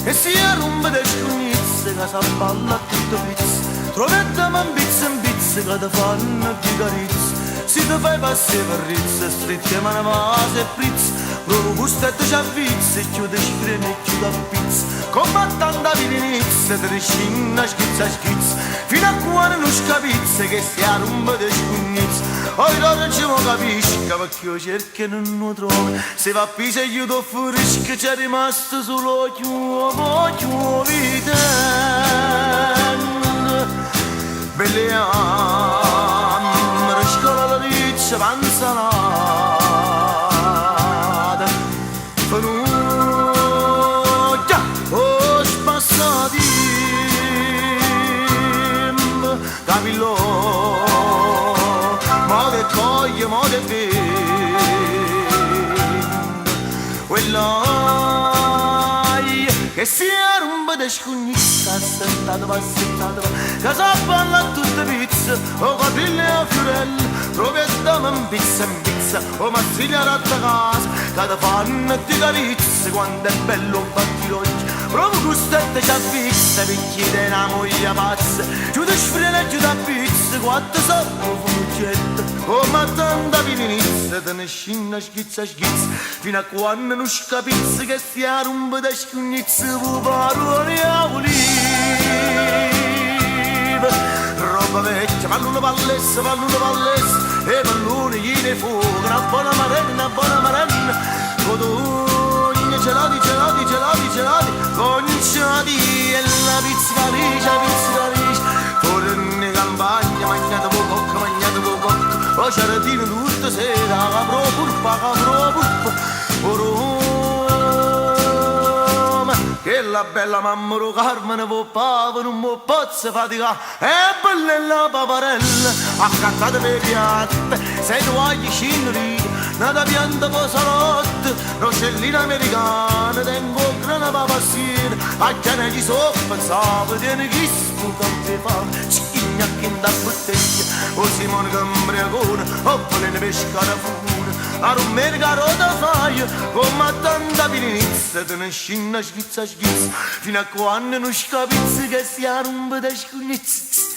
e si rompe le scugnizze che si balla a tutto pizzo. Trovettiamo un pizzo che ti fanno più carizze. Si ti fai passi per rizze, stretti mano vase e prizze. Provo gustetto ci avvizze, e chiude freni e chiude a pizza. Combattando a vininizze, te riscinna schizza. Fino a quando non scapizze che si rompe le scugnizze. Oi l'ora ci mo capisca perché io cerco e non lo trovo. Se va a pisa io do furisca, c'è rimasto solo chiuvo vita. Belle amore, scola la riccia, panzanata. Fanuglia, oh spassati, capillo, mo che coglie, mo che vende. Quell'ai che si rompe de scugnizza, aspettato, passettato, che sa balla a tutte pizze, o capille a fiorelle, troviamo in pizza, o mazziglia ratta casa, che ti fanno di carizze, quando è bello un battilocchio, proprio gustette ci avvizze, picchi di una moglie pazza, chiude sfrena e chiude a pizze, quattro sopra fuggette, come tanta vininizza, te ne scinna schizza, fino a quando non scapizze che si rompe de scugnizze, parole a olive. Roba vecchia, pallone pallesse, e pallone gli ne fuoco, una buona marenna, codogna, gelati, conciati, e la pizza ricia, forne campagna, mangiate poco, o ciaratino tutta sera, capro pulpa, che la bella mamma ro Carmine può pava, non può pozza fatica, e bella paparella, accattate per piatte, sei tu agli scinri, nata pianta po salotto, roscellina americana, tengo grana papassina, a chiane di soppa, pensavo, tiene chi sputa un fame, schigna che da bottiglia, o Simone Cambriagone, oppure ne pescare fune, a rumere carota fai, come tanta vininizza, te ne scinna schizza, fino a quando non scapizzi che si rompe de scugnizze.